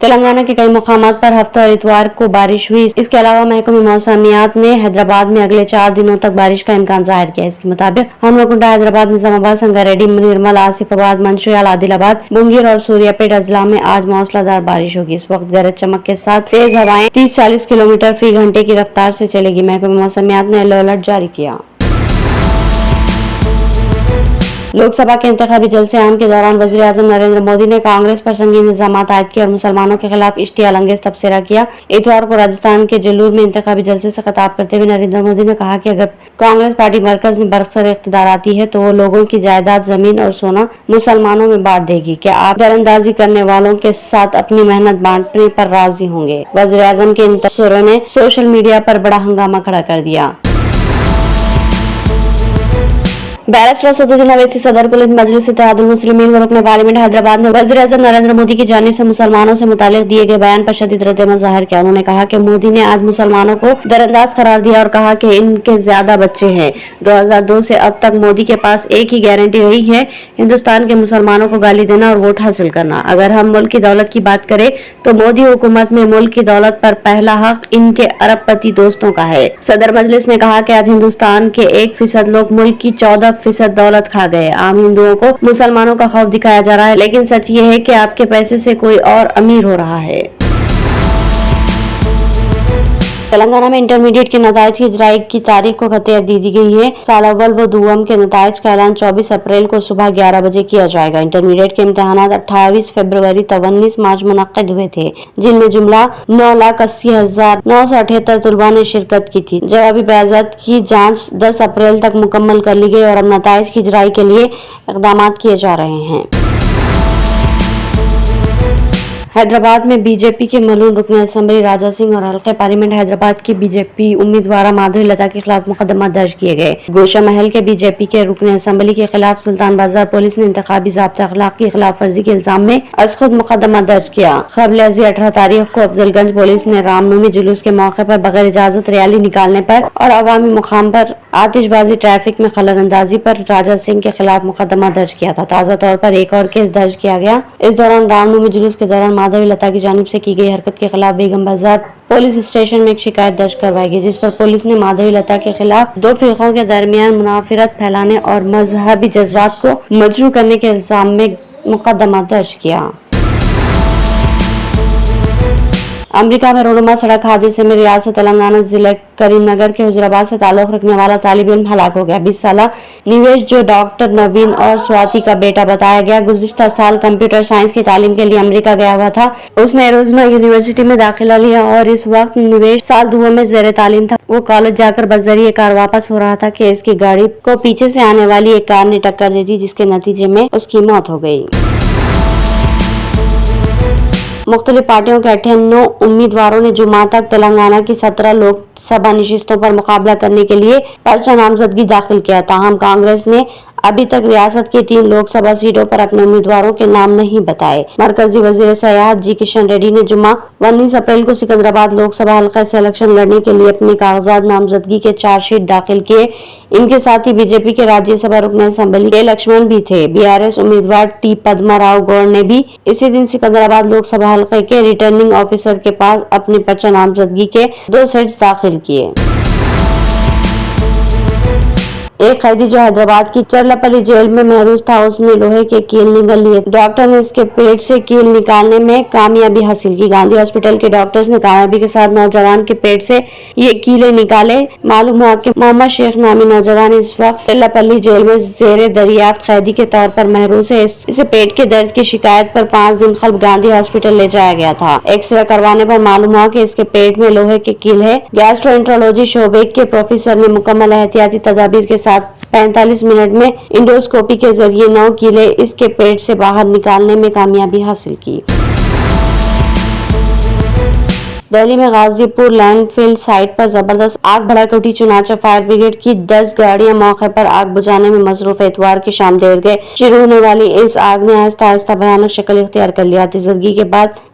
تلنگانہ کے کئی مقامات پر ہفتہ اور اتوار کو بارش ہوئی۔ اس کے علاوہ محکمہ موسمیات نے حیدرآباد میں اگلے 4 دنوں تک بارش کا امکان ظاہر کیا ہے۔ اس کے مطابق ہنمکنڈہ، حیدرآباد، نظام آباد، سنگاریڈی، نرمل، آصف آباد، منشیال، عادل آباد، بنگیر اور سوریہ پیٹ اضلاع میں آج موسلا دھار بارش ہوگی۔ اس وقت گرج چمک کے ساتھ تیز ہوائیں 30-40 کلومیٹر فی گھنٹے کی رفتار سے چلے گی۔ محکمہ موسمیات نے یلو الرٹ جاری کیا۔ لوک سبھا کے انتخابی جلسے عام کے دوران وزیر اعظم نریندر مودی نے کانگریس پر سنگین الزامات عائد کیے اور مسلمانوں کے خلاف اشتعال انگیز تبصرہ کیا۔ اتوار کو راجستھان کے جلور میں انتخابی جلسے سے خطاب کرتے ہوئے نریندر مودی نے کہا کہ اگر کانگریس پارٹی مرکز میں برسر اقتدار آتی ہے تو وہ لوگوں کی جائیداد، زمین اور سونا مسلمانوں میں بانٹ دے گی۔ کیا آپ در اندازی کرنے والوں کے ساتھ اپنی محنت بانٹنے پر راضی ہوں گے؟ وزیر اعظم کے ان تبصروں نے سوشل میڈیا پر بڑا ہنگامہ کھڑا کر دیا۔ بیرسٹر اسدالدین اویسی، صدر پولیس مجلس اتحاد المسلمین و رکن پارلیمنٹ حیدرآباد نے وزیر اعظم نریندر مودی کی جانب سے مسلمانوں سے متعلق دیے گئے بیان پر شدید ردعمل ظاہر کیا۔ انہوں نے کہا کہ مودی نے آج مسلمانوں کو درانداز قرار دیا اور کہا کہ ان کے زیادہ بچے ہیں۔ 2002 سے اب تک مودی کے پاس ایک ہی گارنٹی رہی ہے، ہندوستان کے مسلمانوں کو گالی دینا اور ووٹ حاصل کرنا۔ اگر ہم ملک کی دولت کی بات کریں تو مودی حکومت میں ملک کی دولت پر پہلا حق ان کے ارب پتی دوستوں کا ہے۔ صدر مجلس نے کہا کہ آج ہندوستان کے 1% لوگ ملک کی 14% دولت کھا گئے۔ عام ہندوؤں کو مسلمانوں کا خوف دکھایا جا رہا ہے، لیکن سچ یہ ہے کہ آپ کے پیسے سے کوئی اور امیر ہو رہا ہے۔ تلنگانہ میں انٹرمیڈیٹ کے نتائج کی اجرائی کی تاریخ کو قطعیت دے دی گئی ہے۔ سال اول و دوم کے نتائج کا اعلان 24 اپریل کو صبح 11 بجے کیا جائے گا۔ انٹرمیڈیٹ کے امتحانات 28 فروری تا 19 مارچ منعقد ہوئے تھے، جن میں جملہ 9,80,978 طلباء نے شرکت کی تھی۔ جوابی بیاضات کی جانچ 10 اپریل تک مکمل کر لی گئی اور اب نتائج کی اجرائی کے لیے اقدامات کیے جا رہے ہیں۔ حیدرآباد میں بی جے پی کے ملون رکن اسمبلی راجہ سنگھ اور حلقہ پارلیمنٹ حیدرآباد کی بی جے پی امیدوارہ مادھوری لتا کے خلاف مقدمات درج کیے گئے۔ گوشہ محل کے بی جے پی کے رکن اسمبلی کے خلاف سلطان بازار پولیس نے انتخابی ضابطہ اخلاق کی خلاف ورزی کے الزام میں از خود مقدمہ درج کیا۔ قبل ازیں 18 تاریخ کو افضل گنج پولیس نے رام نومی جلوس کے موقع پر بغیر اجازت ریلی نکالنے پر اور عوامی مقام پر آتش بازی، ٹریفک میں خلل اندازی پر راجہ سنگھ کے خلاف مقدمہ درج کیا تھا۔ تازہ طور پر ایک اور کیس درج کیا گیا۔ اس دوران رام نومی جلوس کے دوران مادھوری لتا کی جانب سے کی گئی حرکت کے خلاف بیگم بازار پولیس اسٹیشن میں ایک شکایت درج کروائی گئی، جس پر پولیس نے مادھوری لتا کے خلاف 2 فرقوں کے درمیان منافرت پھیلانے اور مذہبی جذبات کو مجروح کرنے کے الزام میں مقدمہ درج کیا۔ امریکہ میں رونما سڑک حادثے میں ریاست تلنگانہ ضلع کریم نگر کے حجرآباد سے تعلق رکھنے والا طالب علم ہلاک ہو گیا۔ 20 سالہ نیویش، جو ڈاکٹر نوین اور سواتی کا بیٹا بتایا گیا، گزشتہ سال کمپیوٹر سائنس کی تعلیم کے لیے امریکہ گیا ہوا تھا۔ اس نے ایریزونا یونیورسٹی میں داخلہ لیا اور اس وقت نیویش سال دوم میں زیر تعلیم تھا۔ وہ کالج جا کر بذریعہ کار واپس ہو رہا تھا کہ اس کی گاڑی کو پیچھے سے آنے والی ایک کار نے ٹکر دے دی، جس کے نتیجے میں اس کی موت ہو گئی۔ مختلف پارٹیوں کے 58 امیدواروں نے جمعہ تک تلنگانہ کی 17 لوک سبھا نشستوں پر مقابلہ کرنے کے لیے پرچہ نامزدگی داخل کیا۔ تاہم کانگریس نے ابھی تک ریاست کی 3 لوک سبھا سیٹوں پر اپنے امیدواروں کے نام نہیں بتائے۔ مرکزی وزیر سیاحت جی کشن ریڈی نے جمعہ 19 اپریل کو سکندرآباد لوک سبھا حلقہ سے الیکشن لڑنے کے لیے اپنے کاغذات نامزدگی کے 4 شیٹ داخل کیے۔ ان کے ساتھ ہی بی جے پی کے راجیہ سبھا رکن اسمبلی کے لکشمن بھی تھے۔ بی آر ایس امیدوار ٹی پدما راؤ گوڑ نے بھی اسی دن سکندرآباد لوک سبھا حلقے کے ریٹرننگ آفیسر کے پاس اپنے پرچہ نامزدگی کے 2 سیٹس داخل کیے۔ ایک قیدی جو حیدرآباد کی چرلپلی جیل میں محروس تھا، اس نے لوہے کے کیل نگل لیے۔ ڈاکٹر نے اس کے پیٹ سے کیل نکالنے میں کامیابی حاصل کی۔ گاندھی ہاسپٹل کے ڈاکٹرز نے کامیابی کے ساتھ نوجوان کے پیٹ سے یہ کیلیں نکالے۔ معلوم ہوا کہ محمد شیخ نامی نوجوان اس وقت چرلپلی جیل میں زیر دریافت قیدی کے طور پر محروس ہے۔ اسے پیٹ کے درد کی شکایت پر 5 دن قبل گاندھی ہاسپٹل لے جایا گیا تھا۔ ایکس رے کروانے پر معلوم ہوا کہ اس کے پیٹ میں لوہے کے کیل ہے۔ گیسٹرو انٹرولوجی شعبے کے پروفیسر نے مکمل احتیاطی تدابیر کے ساتھ 45 منٹ میں انڈوسکوپی کے ذریعے 9 کیلیں اس کے پیٹ سے باہر نکالنے میں کامیابی حاصل کی۔ دہلی میں غازی پور لینڈ فل سائٹ پر زبردست آگ بھڑک اٹھی، چنانچہ فائر بریگیڈ کی 10 گاڑیاں موقع پر آگ بجھانے میں مصروف۔ اتوار کی شام دیر گئے شروع ہونے والی اس آگ نے آہستہ آہستہ بھیانک شکل اختیار کر لی۔ آتشزدگی کے بعد